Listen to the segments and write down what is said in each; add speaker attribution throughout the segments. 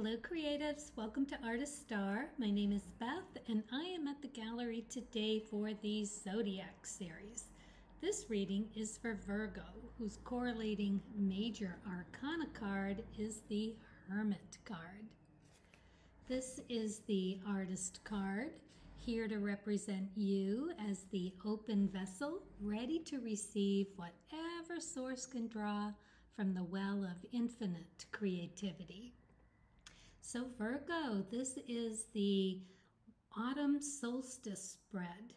Speaker 1: Hello creatives, welcome to Artist Star. My name is Beth and I am at the gallery today for the Zodiac series. This reading is for Virgo, whose correlating major arcana card is the Hermit card. This is the Artist card, here to represent you as the open vessel, ready to receive whatever source can draw from the well of infinite creativity. So Virgo, this is the autumn solstice spread,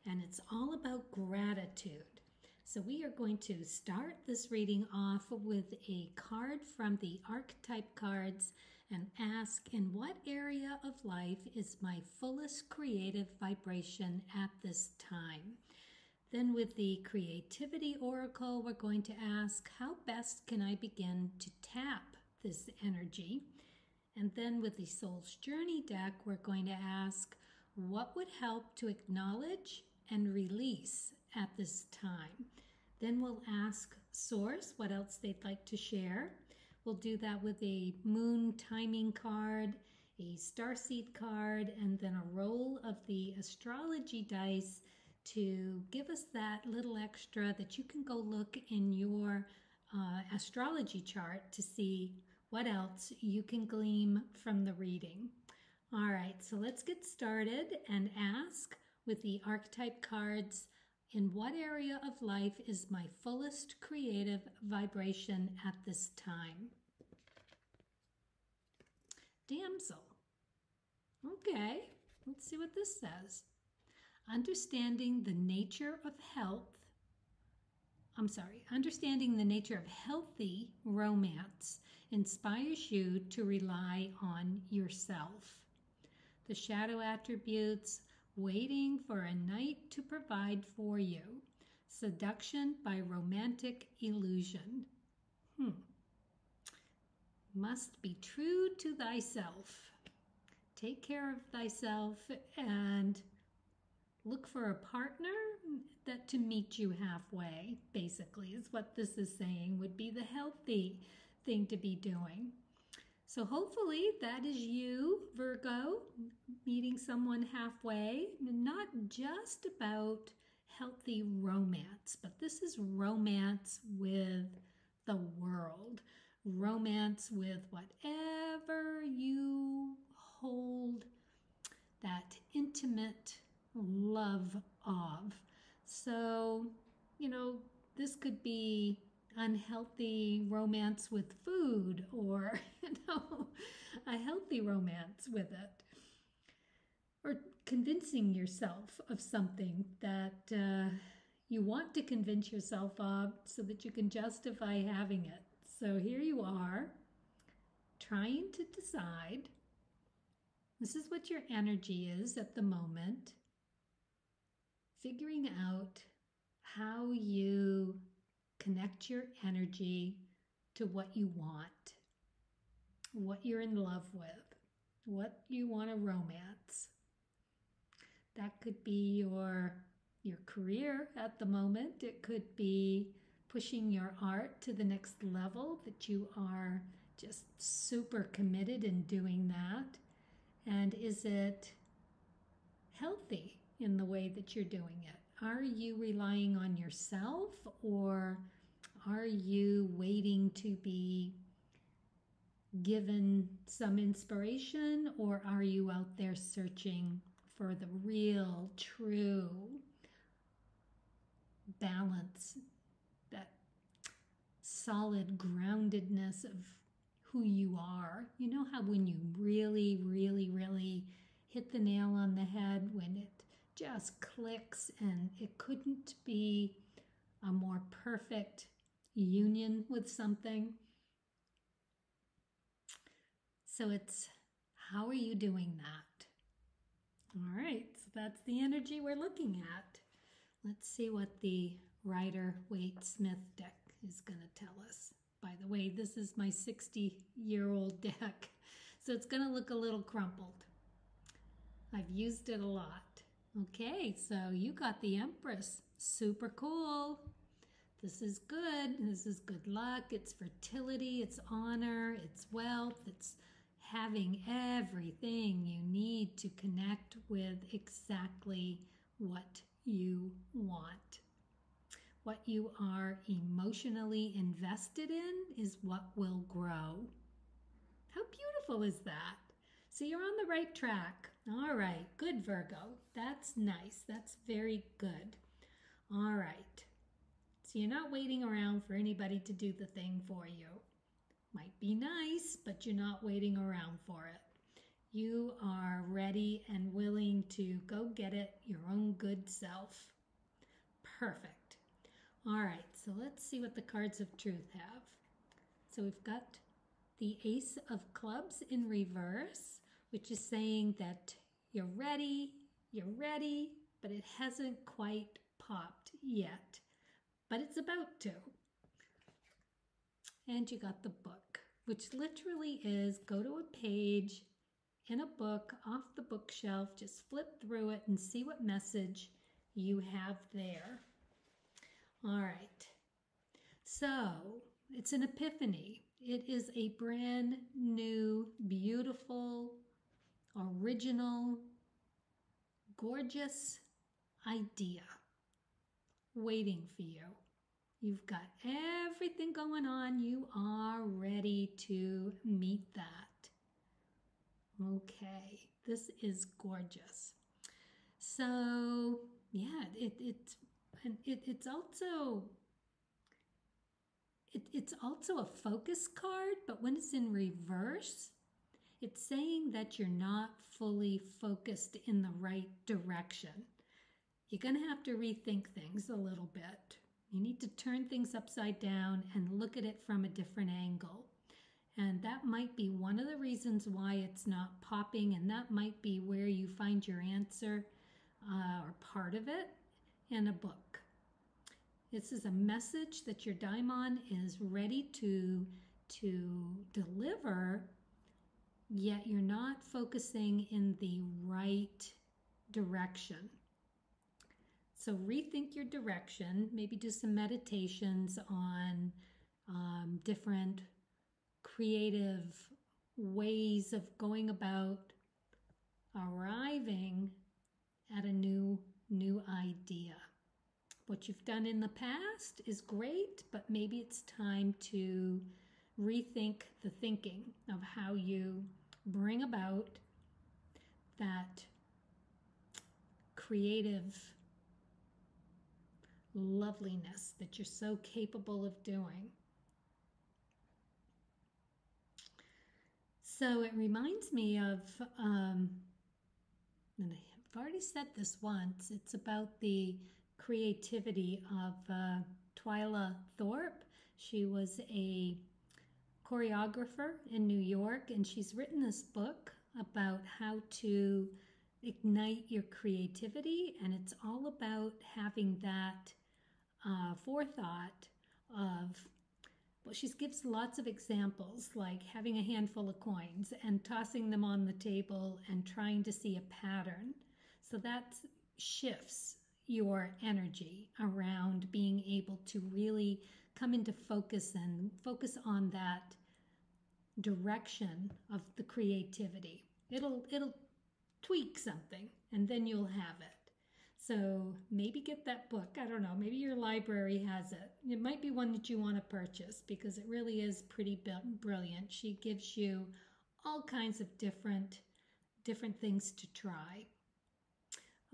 Speaker 1: and it's all about gratitude. So we are going to start this reading off with a card from the Archetype cards and ask, in what area of life is my fullest creative vibration at this time? Then with the Creativity Oracle, we're going to ask, how best can I begin to tap this energy? And then with the Soul's Journey deck, we're going to ask, what would help to acknowledge and release at this time? Then we'll ask Source what else they'd like to share. We'll do that with a Moon Timing card, a Starseed card, and then a roll of the astrology dice to give us that little extra that you can go look in your astrology chart to see what else you can glean from the reading. All right, so let's get started and ask with the Archetype cards, in what area of life is my fullest creative vibration at this time? Damsel. Okay, let's see what this says. Understanding the nature of healthy romance inspires you to rely on yourself. The shadow attributes: waiting for a night to provide for you. Seduction by romantic illusion. Must be true to thyself. Take care of thyself and look for a partner that to meet you halfway, basically, is what this is saying, would be the healthy thing to be doing. So hopefully that is you, Virgo, meeting someone halfway. Not just about healthy romance, but this is romance with the world. Romance with whatever you hold that intimate love of. So, this could be unhealthy romance with food, or, a healthy romance with it. Or convincing yourself of something that you want to convince yourself of so that you can justify having it. So here you are, trying to decide. This is what your energy is at the moment. Figuring out how you connect your energy to what you want, what you're in love with, what you want to romance. That could be your career at the moment. It could be pushing your art to the next level, that you are just super committed in doing that. And is it healthy in the way that you're doing it? Are you relying on yourself, or are you waiting to be given some inspiration, or are you out there searching for the real, true balance, that solid groundedness of who you are? You know how when you really, really, really hit the nail on the head, when it just clicks, and it couldn't be a more perfect union with something. So it's, how are you doing that? All right, so that's the energy we're looking at. Let's see what the Rider-Waite-Smith deck is going to tell us. By the way, this is my 60-year-old deck, so it's going to look a little crumpled. I've used it a lot. Okay, so you got the Empress. Super cool. This is good. This is good luck. It's fertility. It's honor. It's wealth. It's having everything you need to connect with exactly what you want. What you are emotionally invested in is what will grow. How beautiful is that? So you're on the right track. All right, good, Virgo. That's nice. That's very good. All right. So you're not waiting around for anybody to do the thing for you. Might be nice, but you're not waiting around for it. You are ready and willing to go get it your own good self. Perfect. All right, so let's see what the cards of truth have. So we've got the Ace of Clubs in reverse, which is saying that you're ready, but it hasn't quite popped yet, but it's about to. And you got the book, which literally is go to a page in a book off the bookshelf, just flip through it and see what message you have there. All right, so it's an epiphany. It is a brand new, beautiful, original, gorgeous idea waiting for you. You've got everything going on. You are ready to meet that. Okay, this is gorgeous. So yeah, it's also a focus card, but when it's in reverse, it's saying that you're not fully focused in the right direction. You're going to have to rethink things a little bit. You need to turn things upside down and look at it from a different angle. And that might be one of the reasons why it's not popping, and that might be where you find your answer or part of it in a book. This is a message that your daimon is ready to deliver, yet you're not focusing in the right direction. So rethink your direction, maybe do some meditations on different creative ways of going about arriving at a new idea. What you've done in the past is great, but maybe it's time to rethink the thinking of how you bring about that creative loveliness that you're so capable of doing. So it reminds me of, and I've already said this once, it's about the creativity of Twyla Thorpe. She was a choreographer in New York, and she's written this book about how to ignite your creativity, and it's all about having that forethought of, well, she gives lots of examples, like having a handful of coins and tossing them on the table and trying to see a pattern. So that shifts your energy around being able to really come into focus and focus on that direction of the creativity. It'll tweak something, and then you'll have it. So maybe get that book. I don't know, maybe your library has it. It might be one that you want to purchase because it really is pretty brilliant. She gives you all kinds of different things to try.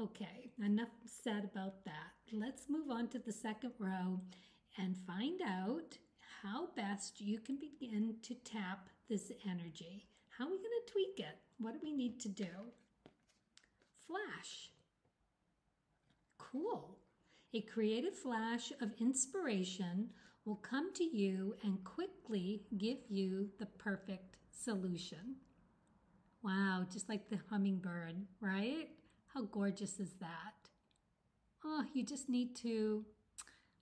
Speaker 1: Okay, enough said about that. Let's move on to the second row and find out how best you can begin to tap this energy. How are we going to tweak it? What do we need to do? Flash. Cool. A creative flash of inspiration will come to you and quickly give you the perfect solution. Wow, just like the hummingbird, right? How gorgeous is that? Oh, you just need to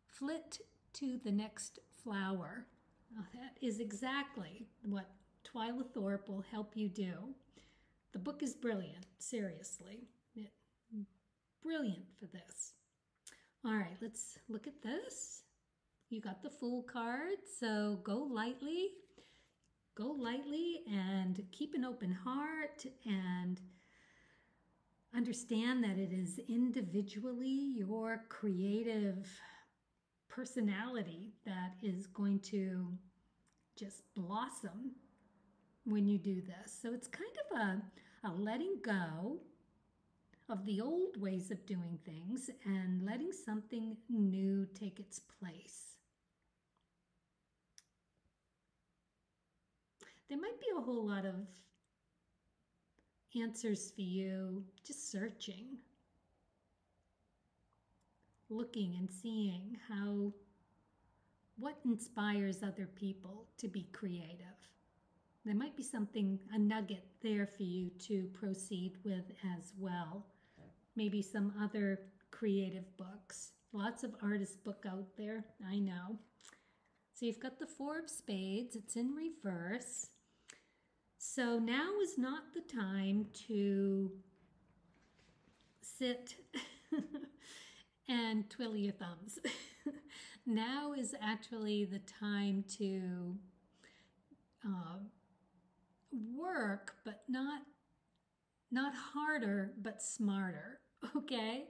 Speaker 1: flit to the next flower. Oh, that is exactly what Twyla Thorpe will help you do. The book is brilliant, seriously. Brilliant for this. All right, let's look at this. You got the Fool card, so go lightly. go lightly and keep an open heart and understand that it is individually your creative personality that is going to just blossom when you do this. So it's kind of a letting go of the old ways of doing things and letting something new take its place. There might be a whole lot of answers for you just searching, looking and seeing what inspires other people to be creative. There might be something, a nugget there for you to proceed with as well. Maybe some other creative books. Lots of artist book out there, I know. So you've got the Four of Spades, it's in reverse. So now is not the time to sit and twiddle your thumbs. Now is actually the time to work, but not harder, but smarter, okay?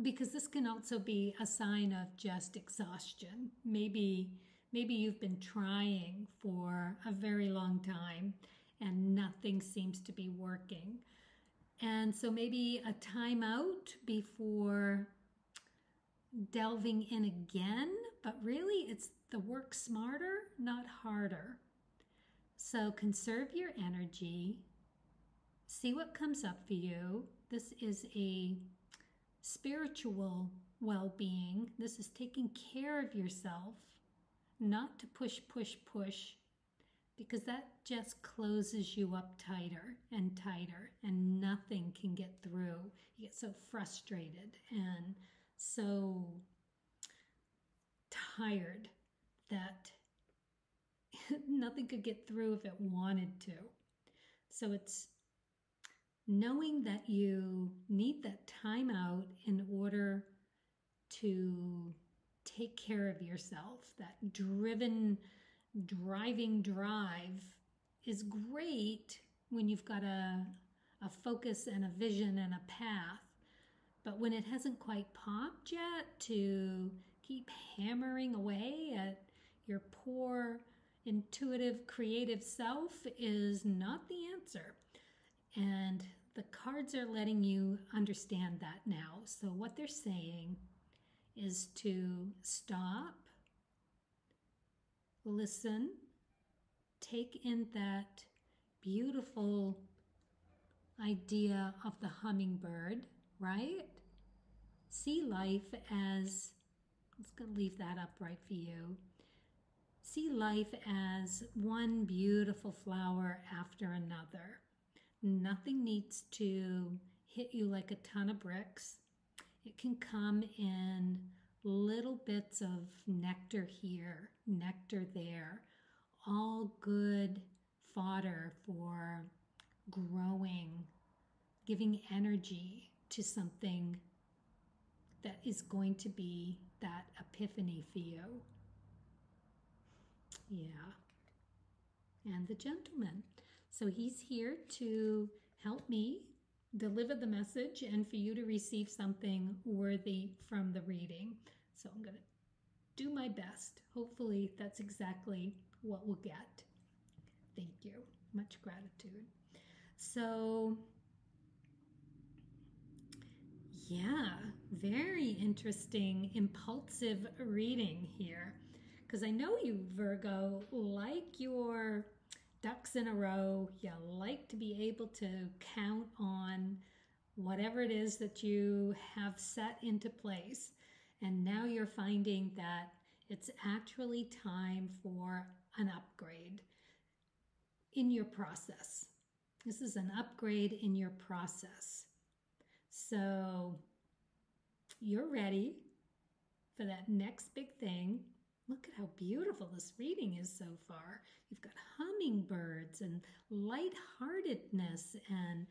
Speaker 1: Because this can also be a sign of just exhaustion. Maybe you've been trying for a very long time and nothing seems to be working. And so maybe a timeout before delving in again, but really it's the work smarter, not harder. So conserve your energy, see what comes up for you. This is a spiritual well-being. This is taking care of yourself, not to push, because that just closes you up tighter and tighter and nothing can get through. You get so frustrated and so tired that nothing could get through if it wanted to. So it's knowing that you need that time out in order to take care of yourself. That driving drive is great when you've got a focus and a vision and a path. But when it hasn't quite popped yet, to keep hammering away at your poor, intuitive, creative self is not the answer. And the cards are letting you understand that now. So what they're saying is to stop, listen, take in that beautiful idea of the hummingbird, right? See life as, let's go leave that up right for you. See life as one beautiful flower after another. Nothing needs to hit you like a ton of bricks. It can come in little bits of nectar here, nectar there, all good fodder for growing, giving energy to something that is going to be that epiphany for you. Yeah. And the gentleman. So he's here to help me deliver the message and for you to receive something worthy from the reading. So I'm going to do my best. Hopefully that's exactly what we'll get. Thank you. Much gratitude. So yeah, very interesting, impulsive reading here. Because I know you, Virgo, like your ducks in a row. You like to be able to count on whatever it is that you have set into place. And now you're finding that it's actually time for an upgrade in your process. This is an upgrade in your process. So you're ready for that next big thing. Look at how beautiful this reading is so far. You've got hummingbirds and lightheartedness and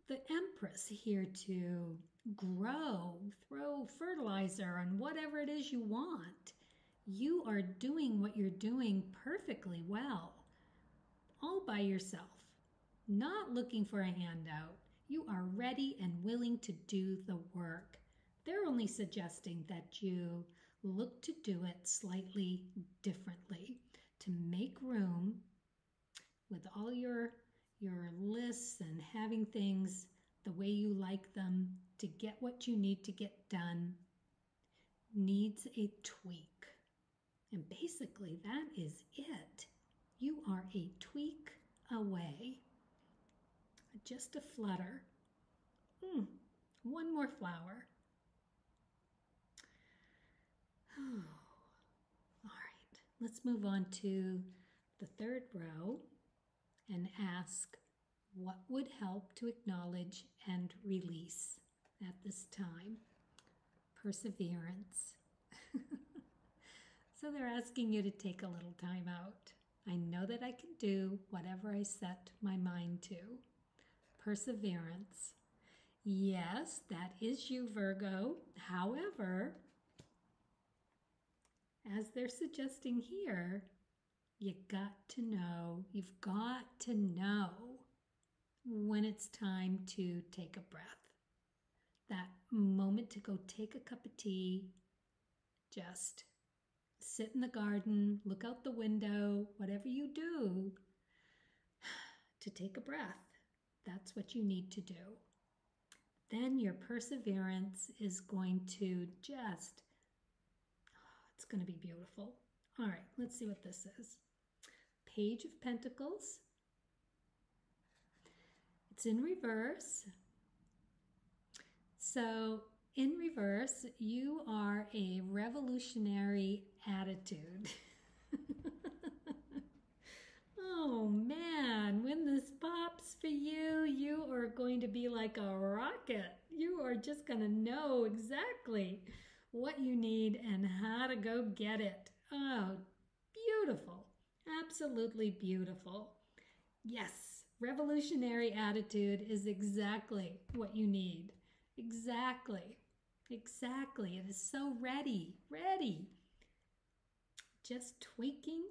Speaker 1: the Empress here to grow, throw fertilizer on whatever it is you want. You are doing what you're doing perfectly well, all by yourself, not looking for a handout. You are ready and willing to do the work. They're only suggesting that you look to do it slightly differently, to make room with all your lists and having things the way you like them to get what you need to get done needs a tweak. And basically that is it. You are a tweak away. Just a flutter. One more flower. Oh. All right, let's move on to the third row and ask what would help to acknowledge and release at this time. Perseverance. So they're asking you to take a little time out. I know that I can do whatever I set my mind to. Perseverance. Yes, that is you, Virgo. However, as they're suggesting here, you've got to know when it's time to take a breath. That moment to go take a cup of tea, just sit in the garden, look out the window, whatever you do, to take a breath. That's what you need to do. Then your perseverance is going to it's going to be beautiful. All right, let's see what this is. Page of Pentacles. It's in reverse. So in reverse, you are a revolutionary attitude. Oh man, when this pops for you, you are going to be like a rocket. You are just going to know exactly what you need and how to go get it. Oh, beautiful. Absolutely beautiful. Yes, revolutionary attitude is exactly what you need. Exactly. Exactly. It is so ready. Just tweaking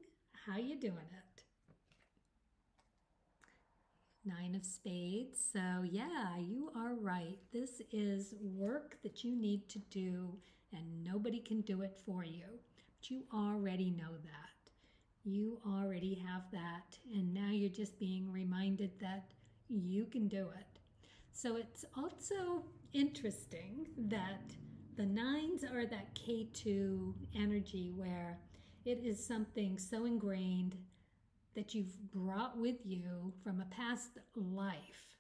Speaker 1: how you doing it. Nine of Spades. So yeah, you are right. This is work that you need to do and nobody can do it for you. But you already know that. You already have that. And now you're just being reminded that you can do it. So it's also interesting that the nines are that K2 energy where it is something so ingrained that you've brought with you from a past life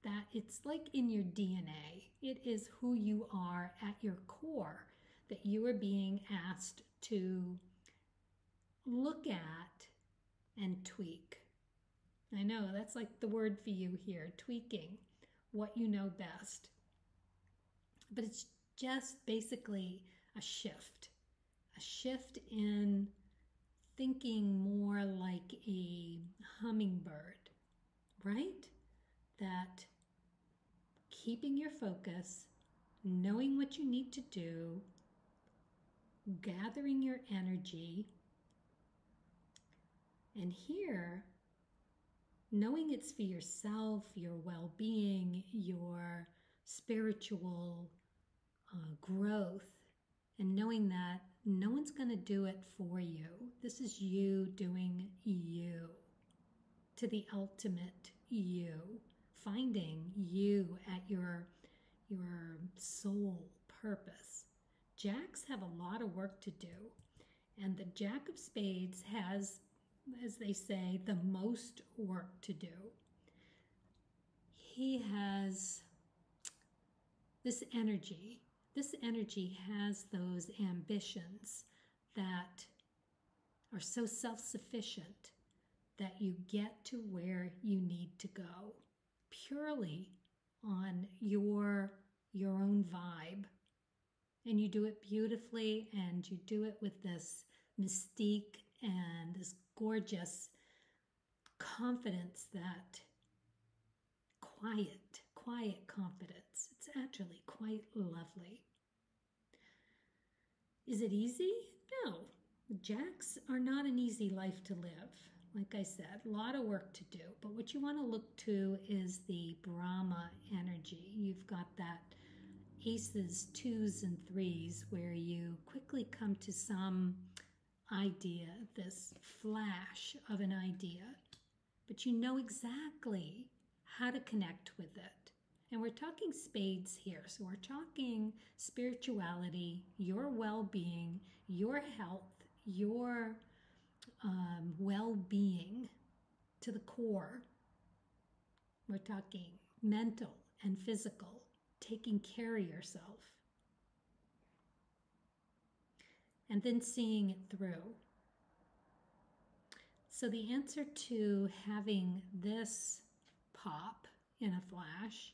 Speaker 1: that it's like in your DNA. It is who you are at your core that you are being asked to look at and tweak. I know that's like the word for you here, tweaking what you know best. But it's just basically a shift in thinking more like a hummingbird, right? That keeping your focus, knowing what you need to do, gathering your energy, and here, knowing it's for yourself, your well-being, your spiritual growth, and knowing that no one's going to do it for you. This is you doing you to the ultimate you, finding you at your soul purpose. Jacks have a lot of work to do, and the Jack of Spades has, as they say, the most work to do. He has this energy. This energy has those ambitions that are so self-sufficient that you get to where you need to go purely on your own vibe. And you do it beautifully, and you do it with this mystique and this gorgeous confidence, that quiet confidence. It's actually quite lovely. Is it easy? Jacks are not an easy life to live. Like I said, a lot of work to do. But what you want to look to is the Brahma energy. You've got that aces, twos, and threes where you quickly come to some idea, this flash of an idea, but you know exactly how to connect with it. And we're talking spades here. So we're talking spirituality, your well-being, your health, your well-being to the core. We're talking mental and physical, taking care of yourself, and then seeing it through. So the answer to having this pop in a flash,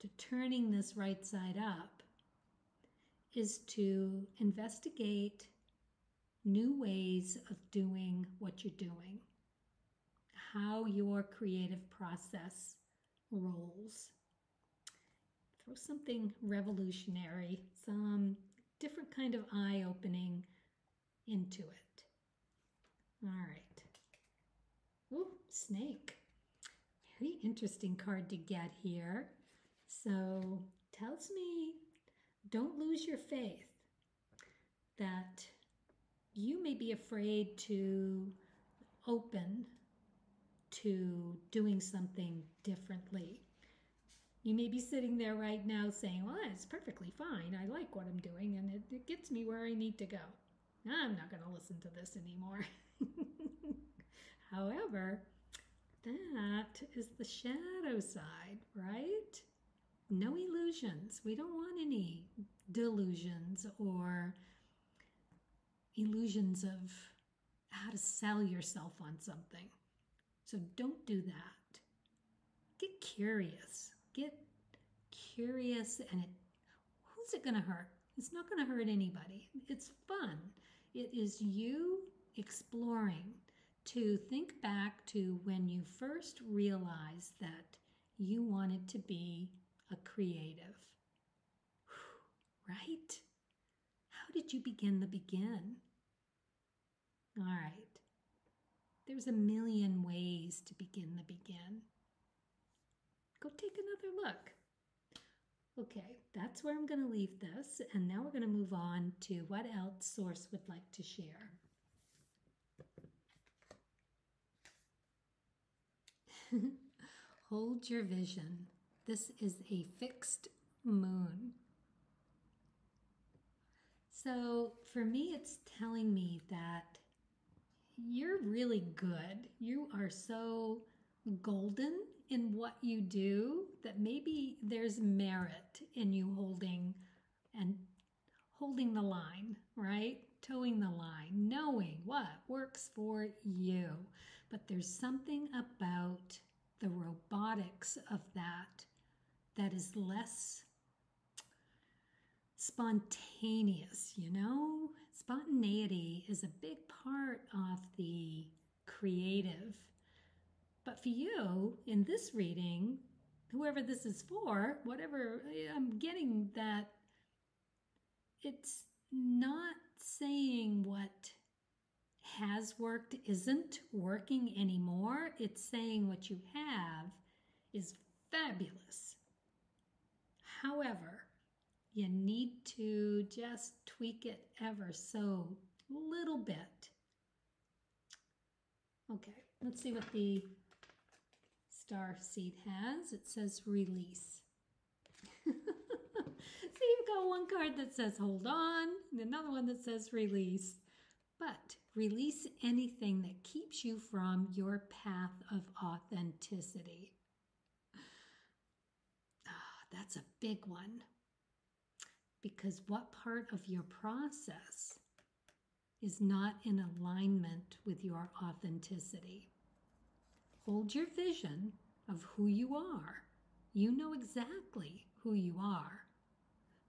Speaker 1: to turning this right side up, is to investigate new ways of doing what you're doing, how your creative process rolls. Throw something revolutionary, some different kind of eye-opening into it. All right. Ooh, snake. Very interesting card to get here. So tells me don't lose your faith, that you may be afraid to open to doing something differently. You may be sitting there right now saying, well, it's perfectly fine. I like what I'm doing and it gets me where I need to go. I'm not going to listen to this anymore. However, that is the shadow side, right? No illusions. We don't want any delusions or illusions of how to sell yourself on something. So don't do that. Get curious. Get curious, and who's it going to hurt? It's not going to hurt anybody. It's fun. It is you exploring to think back to when you first realized that you wanted to be a creative. Right? How did you begin the begin? All right. There's a million ways to begin the begin. Go take another look. Okay, that's where I'm going to leave this, and now we're going to move on to what else Source would like to share. Hold your vision. This is a fixed moon. So for me, it's telling me that you're really good. You are so golden in what you do that maybe there's merit in you holding the line, right? Towing the line, knowing what works for you. But there's something about the robotics of that is less spontaneous, you know? Spontaneity is a big part of the creative. But for you, in this reading, whoever this is for, whatever, I'm getting that it's not saying what has worked isn't working anymore. It's saying what you have is fabulous. However, you need to just tweak it ever so little bit. Okay, let's see what the star seed has. It says release. So you've got one card that says hold on, and another one that says release. But release anything that keeps you from your path of authenticity. That's a big one. Because what part of your process is not in alignment with your authenticity? Hold your vision of who you are. You know exactly who you are.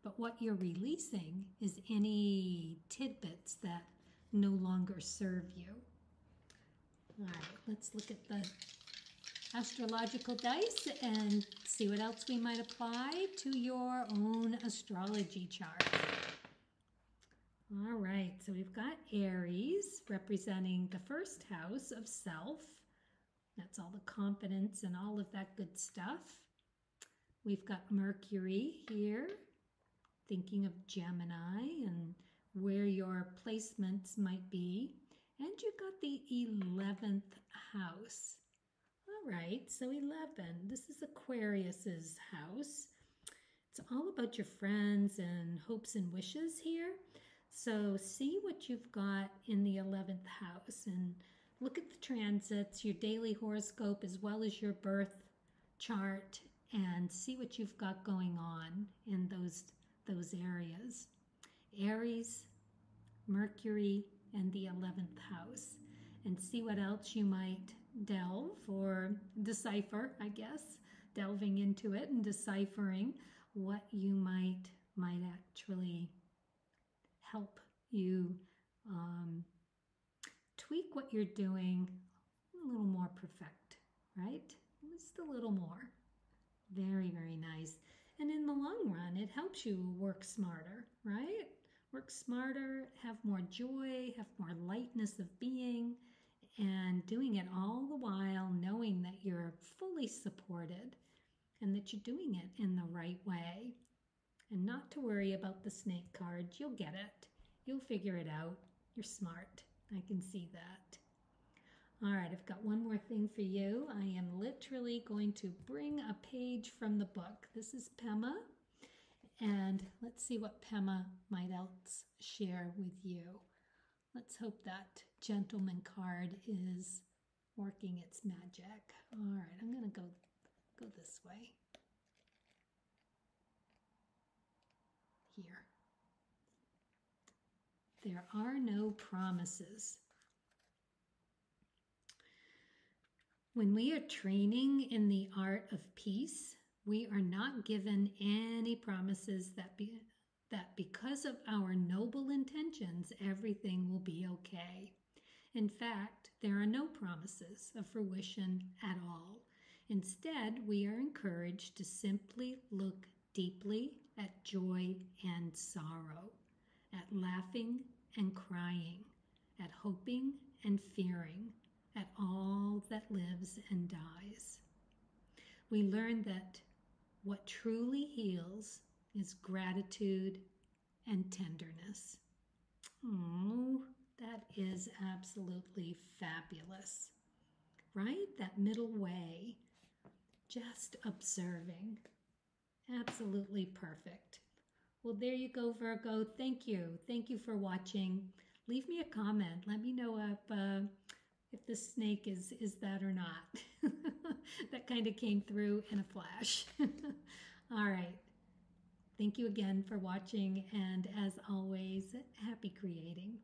Speaker 1: But what you're releasing is any tidbits that no longer serve you. All right, let's look at the astrological dice and see what else we might apply to your own astrology chart. All right, so we've got Aries representing the first house of self. That's all the confidence and all of that good stuff. We've got Mercury here, thinking of Gemini and where your placements might be. And you've got the 11th house. All right, so 11, this is Aquarius's house. It's all about your friends and hopes and wishes here. So see what you've got in the 11th house and look at the transits, your daily horoscope, as well as your birth chart, and see what you've got going on in those areas. Aries, Mercury, and the 11th house. And see what else you might delve or decipher, I guess, delving into it and deciphering what you might actually help you tweak what you're doing a little more perfect, right? Just a little more. Very, very nice. And in the long run, it helps you work smarter, right? Work smarter, have more joy, have more lightness of being, and doing it all the while knowing that you're fully supported and that you're doing it in the right way. And not to worry about the snake card. You'll get it. You'll figure it out. You're smart. I can see that. All right, I've got one more thing for you. I am literally going to bring a page from the book. This is Pema. And let's see what Pema might else share with you. Let's hope that gentleman card is working its magic. All right, I'm going to go this way. Here. There are no promises. When we are training in the art of peace, we are not given any promises that because of our noble intentions, everything will be okay. In fact, there are no promises of fruition at all. Instead, we are encouraged to simply look deeply at joy and sorrow, at laughing and crying, at hoping and fearing, at all that lives and dies. We learn that what truly heals is gratitude and tenderness. Oh, that is absolutely fabulous, right? That middle way, just observing. Absolutely perfect. Well, there you go, Virgo. Thank you. Thank you for watching. Leave me a comment. Let me know if the snake is that or not. That kind of came through in a flash. All right. Thank you again for watching, and as always, happy creating.